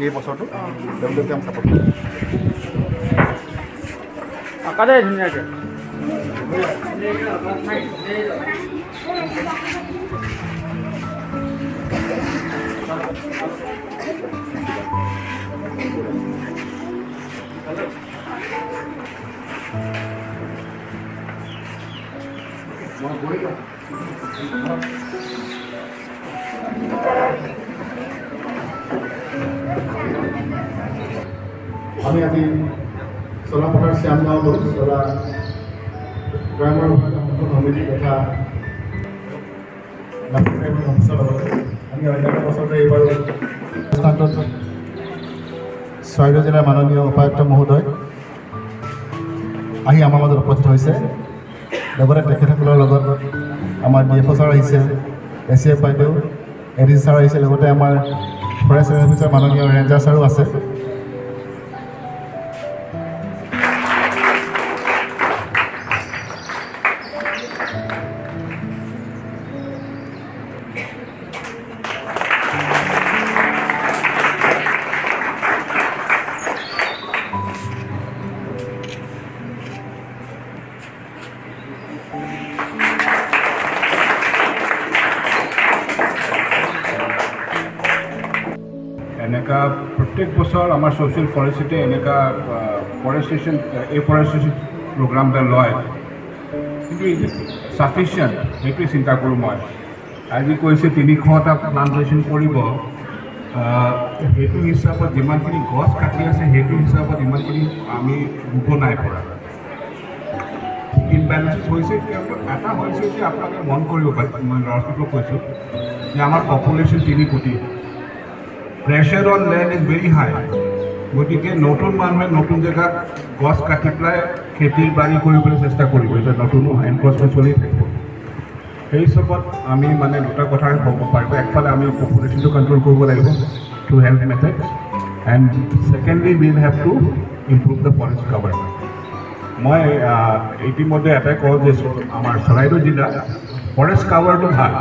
এই বছৰটো তেওঁলোকে আমি ছাপোৰ্ট কৰোঁ। আকাদে ধুনীয়াকৈ আমি আজি চলাপথাৰ শ্যামগাঁও চলা গ্ৰামৰ সমিতি তথা অফিচৰ লগতে আমি অন্যান্য বছৰতে এইবাৰ স্থানটোত চৰাইদেউ জিলাৰ মাননীয় উপায়ুক্ত মহোদয় আহি আমাৰ মাজত উপস্থিত হৈছে। লগতে তেখেতসকলৰ লগত আমাৰ DFO ছাৰ আহিছে, SCF বাইদেউ, ADC ছাৰ আহিছে, লগতে আমাৰ ফৰেষ্ট অফিচাৰ মাননীয় ৰেঞ্জাৰ ছাৰো আছে। এনেকা প্ৰত্যেক বছৰ আমাৰ ছ'চিয়েল ফৰেষ্টে এনেকা এফৰেষ্টেশ্যন প্ৰগ্ৰাম এটা লয়, কিন্তু ইজ ইট ছাফিচিয়েণ্ট সেইটোৱে চিন্তা কৰোঁ মই। আজি কৈছে 300টা প্লান্টেশ্যন কৰিব, সেইটো হিচাপত যিমানখিনি গছ কাটি আছে সেইটো হিচাপত ইমানখিনি আমি ৰুব নাই পৰা। ইনবেলেঞ্চ হৈছে এটা হৈছে যে আপোনালোকে মন কৰিব পাৰে, মই ল'ৰা ছোৱালীক কৈছোঁ যে আমাৰ পপুলেশ্যন 3 কোটি, pressure on land is very high. গতিকে নতুন মানুহে নতুন জেগাত গছ কাটি পেলাই খেতি বাৰী কৰিবলৈ চেষ্টা কৰিব, এতিয়া নতুন এনক্ৰচমেণ্ট চলি থাকিব। সেই হিচাপত আমি মানে দুটা কথাই ক'ব পাৰিব, একফালে আমি পপুলেশ্যনটো কণ্ট্ৰল কৰিব লাগিব through health method, and secondly will have to improve the forest cover. মই ইতিমধ্যে এটাই কওঁ যে আমাৰ চৰাইদেউ জিলা ফৰেষ্ট কাভাৰটো ভাল,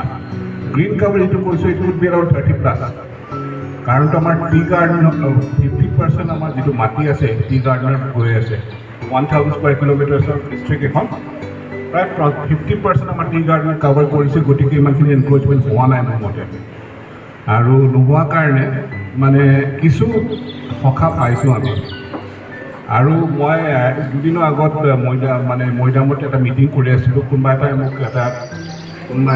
গ্ৰীণ কাভাৰ যিটো কৈছোঁ এইটো উড বি এৰাউণ্ড 30+। কাৰণটো আমাৰ টি গাৰ্ডেন 50% আমাৰ যিটো মাটি আছে টি গাৰ্ডেনত গৈ আছে। 1000 স্কুৱাৰ কিলোমিটাৰ্ছৰ ডিষ্ট্ৰিক্ট এখন প্ৰায় 50% আমাৰ টি গাৰ্ডেনত কাভাৰ কৰিছে। গতিকে ইমানখিনি এনক্ৰ'চমেণ্ট হোৱা নাই মোৰ মতে, আৰু নোহোৱা কাৰণে মানে কিছু সকাহ পাইছোঁ আমি। আৰু মই দুদিনৰ আগত মৈদামত এটা মিটিং কৰি আছিলোঁ, কোনোবা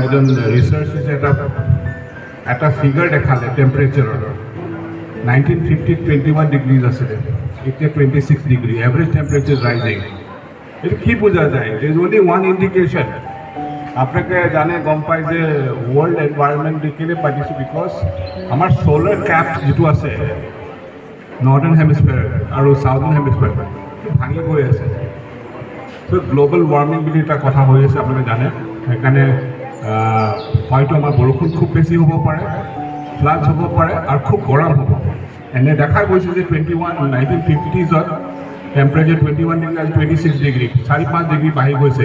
এজন ৰিচাৰ্চাৰে এটা ফিগাৰ দেখালে টেম্পাৰেচাৰৰ। 1950 21 ডিগ্ৰীজ আছিলে, এতিয়া 26 ডিগ্ৰী, এভাৰেজ টেম্পাৰেচাৰ ৰাইজিং। এইটো কি বুজা যায়? It is only one indication. আপোনালোকে জানে গম পায় যে ৱৰ্ল্ড এনভাইৰনমেণ্ট ডে কেলৈ পাতিছোঁ, বিকজ আমাৰ ছ'লাৰ কেপ যিটো আছে নৰ্থাৰ্ণ হেমিস্ফেয়াৰ আৰু ছাউথাৰ্ণ হেমিস্ফেয়াৰ ভাঙি গৈ আছে। চ' গ্ল'বেল ৱাৰ্মিং বুলি এটা কথা হৈ আছে, আপোনালোকে জানে। সেইকাৰণে হয়তো আমাৰ বৰষুণ খুব বেছি হ'ব পাৰে, ফ্লাডছ হ'ব পাৰে, আৰু খুব গৰম হ'ব। এনে দেখা গৈছে যে 1950s টেম্পাৰেচাৰ 21 ডিগ্ৰী আৰু 26 ডিগ্ৰী, 4-5 ডিগ্ৰী বাঢ়ি গৈছে।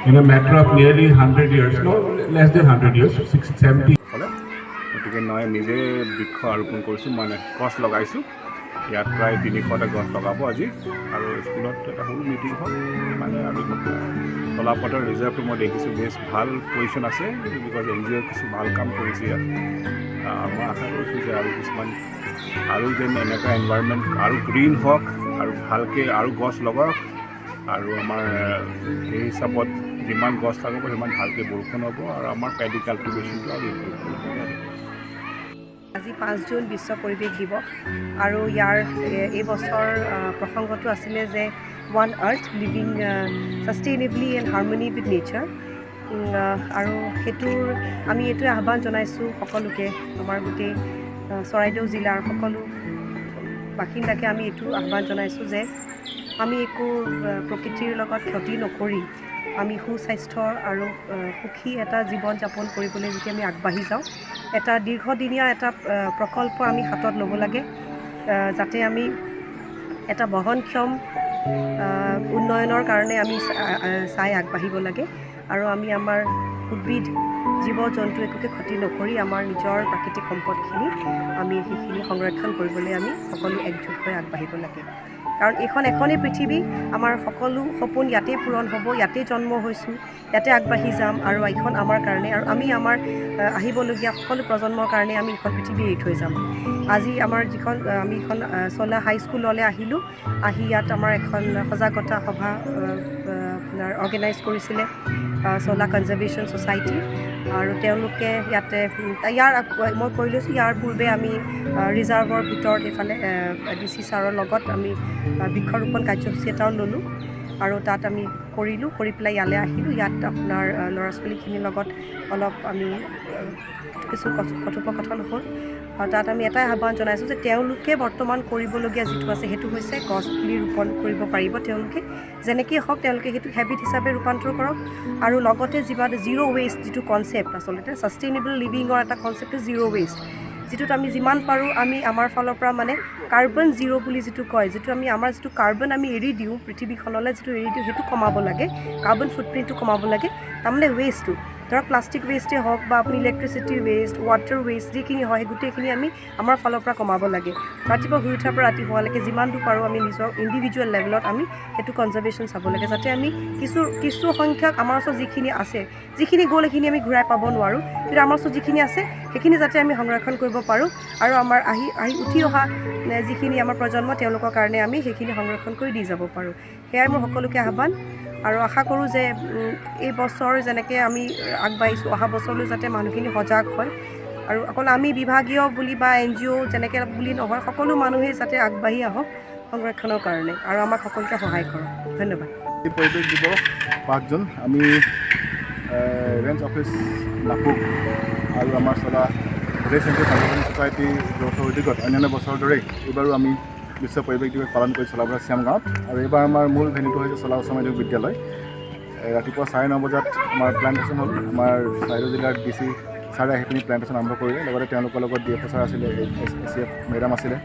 In a matter of nearly 100 years, less than 100 years, 60-70। গতিকে মই নিজে বৃক্ষ ৰোপণ কৰিছোঁ, মানে গছ লগাইছোঁ। ইয়াত প্ৰায় 300টা গছ লগাব আজি, আৰু স্কুলত এটা সৰু মিটিং হ'ল মানে। আৰু চলাপথাৰ ৰিজাৰ্ভটো মই দেখিছোঁ বেছ ভাল পজিশ্যন আছে, বিকজ NGO কিছু ভাল কাম কৰিছে ইয়াত। মই আশা কৰিছোঁ যে আৰু কিছুমান আৰু যেন এনেকুৱা এনভাইৰনমেণ্ট আৰু গ্ৰীণ হওক, আৰু ভালকৈ আৰু গছ লগাওক, আৰু আমাৰ সেই হিচাপত যিমান গছ লগাব সিমান ভালকৈ বৰষুণ হ'ব, আৰু আমাৰ পেডি কাল্টিভেশ্যনটো আৰু ইম্প্ৰুভ কৰিব। আজি 5 জুন বিশ্ব পৰিৱেশ দিৱস আৰু ইয়াৰ এই বছৰ প্ৰসংগটো আছিলে যে one earth living sustainably and harmony with nature আৰু সেইটোৰ আমি এইটোৱে আহ্বান জনাইছোঁ সকলোকে আমাৰ গোটেই চৰাইদেউ জিলাৰ সকলো বাসিন্দাকে আমি এইটো আহ্বান জনাইছোঁ যে আমি একো প্ৰকৃতিৰ লগত ক্ষতি নকৰি আমি সুস্বাস্থ্য আৰু সুখী এটা জীৱন যাপন কৰিবলৈ যেতিয়া আমি আগবাঢ়ি যাওঁ এটা দীৰ্ঘদিনীয়া এটা প্ৰকল্প আমি হাতত ল'ব লাগে যাতে আমি এটা বহনক্ষম উন্নয়নৰ কাৰণে আমি চাই আগবাঢ়িব লাগে আৰু আমি আমাৰ উদ্ভিদ জীৱ জন্তু একোকে ক্ষতি নকৰি আমাৰ নিজৰ প্ৰাকৃতিক সম্পদখিনি আমি সেইখিনি সংৰক্ষণ কৰিবলৈ আমি সকলো একজোট হৈ আগবাঢ়িব লাগে কাৰণ এইখন এখনেই পৃথিৱী আমাৰ সকলো সপোন ইয়াতেই পূৰণ হ'ব ইয়াতেই জন্ম হৈছোঁ ইয়াতে আগবাঢ়ি যাম আৰু এইখন আমাৰ কাৰণে আৰু আমি আমাৰ আহিবলগীয়া সকলো প্ৰজন্মৰ কাৰণে আমি এইখন পৃথিৱী এৰি থৈ যাম আজি আমাৰ যিখন আমি এখন চলা হাইস্কুললৈ আহিলোঁ আহি ইয়াত আমাৰ এখন সজাগতা সভা আপোনাৰ অৰ্গেনাইজ কৰিছিলে চলা কনজাৰ্ভেশ্যন ছ'চাইটি আৰু তেওঁলোকে ইয়াতে মই কৈ লৈছোঁ ইয়াৰ পূৰ্বে আমি ৰিজাৰ্ভৰ ভিতৰত এইফালে DC ছাৰৰ লগত আমি বৃক্ষৰোপণ কাৰ্যসূচী এটাও ল'লোঁ আৰু তাত আমি কৰি পেলাই ইয়ালৈ আহিলোঁ ইয়াত আপোনাৰ ল'ৰা ছোৱালীখিনিৰ লগত অলপ আমি কিছু কথোপকথন হ'ল আৰু তাত আমি এটাই আহ্বান জনাইছোঁ যে তেওঁলোকে বৰ্তমান কৰিবলগীয়া যিটো আছে সেইটো হৈছে গছ পুলি ৰোপণ কৰিব পাৰিব তেওঁলোকে যেনেকৈ হওক তেওঁলোকে সেইটো হেবিট হিচাপে ৰূপান্তৰ কৰক আৰু লগতে জিৰ' ৱেষ্ট যিটো কনচেপ্ট আচলতে ছাষ্টেইনেবল লিভিঙৰ এটা কনচেপ্ট জিৰ' ৱেষ্ট যিটোত আমি যিমান পাৰোঁ আমি আমাৰ ফালৰ পৰা মানে কাৰ্বন জিৰ' বুলি যিটো কয় যিটো আমি আমাৰ যিটো কাৰ্বন আমি এৰি দিওঁ পৃথিৱীখনলৈ যিটো এৰি দিওঁ সেইটো কমাব লাগে কাৰ্বন ফুটপ্ৰিণ্টটো কমাব লাগে তাৰমানে ৱেষ্টটো ধৰক প্লাষ্টিক ৱেষ্টেই হওক বা আপুনি ইলেক্ট্ৰিচিটি ৱেষ্ট ৱাটাৰ ৱেষ্ট যিখিনি হয় গোটেইখিনি আমি আমাৰ ফালৰ পৰা কমাব লাগে ৰাতিপুৱা শুই উঠাৰ পৰা ৰাতি হোৱালৈকে যিমান দূৰ পাৰোঁ আমি নিজৰ ইণ্ডিভিজুৱেল লেভেলত আমি সেইটো কনজাৰ্ভেশ্যন চাব লাগে যাতে আমি কিছু সংখ্যক আমাৰ ওচৰত যিখিনি আছে যিখিনি গ'ল সেইখিনি আমি ঘূৰাই পাব নোৱাৰোঁ কিন্তু আমাৰ ওচৰত যিখিনি আছে সেইখিনি যাতে আমি সংৰক্ষণ কৰিব পাৰোঁ আৰু আমাৰ আহি উঠি অহা যিখিনি আমাৰ প্ৰজন্ম তেওঁলোকৰ কাৰণে আমি সেইখিনি সংৰক্ষণ কৰি দি যাব পাৰোঁ সেয়াই মোৰ সকলোকে আহ্বান আৰু আশা কৰোঁ যে এই বছৰ যেনেকৈ আমি আগবাঢ়িছোঁ অহা বছৰলৈ যাতে মানুহখিনি সজাগ হয় আৰু অকল আমি বিভাগীয় বুলি বা NGO যেনেকৈ বুলি নহয় সকলো মানুহেই যাতে আগবাঢ়ি আহক সংৰক্ষণৰ কাৰণে আৰু আমাক সকলোকে সহায় কৰক ধন্যবাদ এই পৰিৱেশ দিৱস 5 জুন আমি ৰেঞ্জ অফিচ নাপুক আৰু আমাৰ চলা ভিলেজ চেণ্টাৰ কনজাৰ্ভেশ্যন ছ'চাইটি যৌথ উদ্যোগত অন্যান্য বছৰৰ দৰেই এইবাৰো আমি বিশ্ব পৰিৱেশ দিৱস পালন কৰি চলাবলৈ শ্যাম গাঁৱত আৰু এইবাৰ আমাৰ মূল ভেন্যুটো হৈছে চলা উচ্চ মাধ্যমিক বিদ্যালয় ৰাতিপুৱা 9:30 বজাত আমাৰ প্লেণ্টেশ্যন হ'ল আমাৰ চৰাইদেউ জিলাৰ DC ছাৰে আহি পিনি প্লেণ্টেশ্যন আৰম্ভ কৰিলে লগতে তেওঁলোকৰ লগত DFO ছাৰ আছিলে SCF মেডাম আছিলে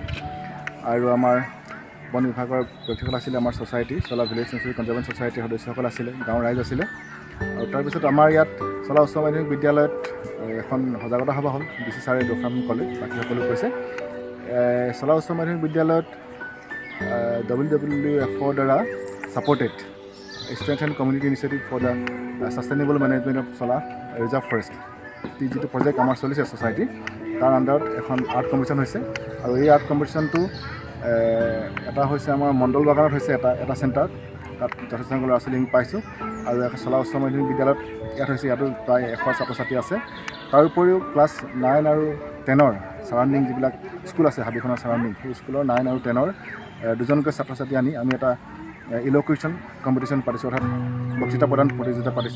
আৰু আমাৰ বন বিভাগৰ ব্যক্তিসকল আছিলে আমাৰ ছ'চাইটি চলা ভিলেজ চেঞ্চুৰী কনজাৰ্ভেশ্যন ছ'চাইটিৰ সদস্যসকল আছিলে গাঁৱৰ ৰাইজ আছিলে আৰু তাৰপিছত আমাৰ ইয়াত চলা উচ্চ মাধ্যমিক বিদ্যালয়ত এখন সজাগতা সভা হ'ল DC ছাৰে দোকান ক'লে বাকী সকলো কৈছে চলা উচ্চ মাধ্যমিক বিদ্যালয়ত WWFৰ দ্বাৰা supported strength and community initiative for the sustainable management of চলা ৰিজাৰ্ভ ফৰেষ্ট যিটো প্ৰজেক্ট আমাৰ চলিছে ছ'চাইটি তাৰ আণ্ডাৰত এখন আৰ্ট কম্পিটিশ্যন হৈছে আৰু এই আৰ্ট কম্পিটিশ্যনটো এটা হৈছে আমাৰ মণ্ডল বাগানত হৈছে এটা চেণ্টাৰ তাত যথেষ্ট সংখ্যক ল'ৰা ছোৱালী পাইছোঁ আৰু এখন চলা উচ্চ মাধ্যমিক বিদ্যালয়ত ইয়াত হৈছে ইয়াতো প্ৰায় 100 ছাত্ৰ ছাত্ৰী আছে তাৰ উপৰিও ক্লাছ 9 আৰু 10ৰ ছাৰাউণ্ডিং যিবিলাক স্কুল আছে হাবিখনৰ ছাৰাউণ্ডিং সেই স্কুলৰ 9 আৰু 10ৰ দুজনকৈ ছাত্ৰ ছাত্ৰী আনি আমি এটা ইল'কুৱেশ্যন কম্পিটিশ্যন পাতিছোঁ অৰ্থাৎ বক্তৃতা প্ৰদান প্ৰতিযোগিতা পাতিছোঁ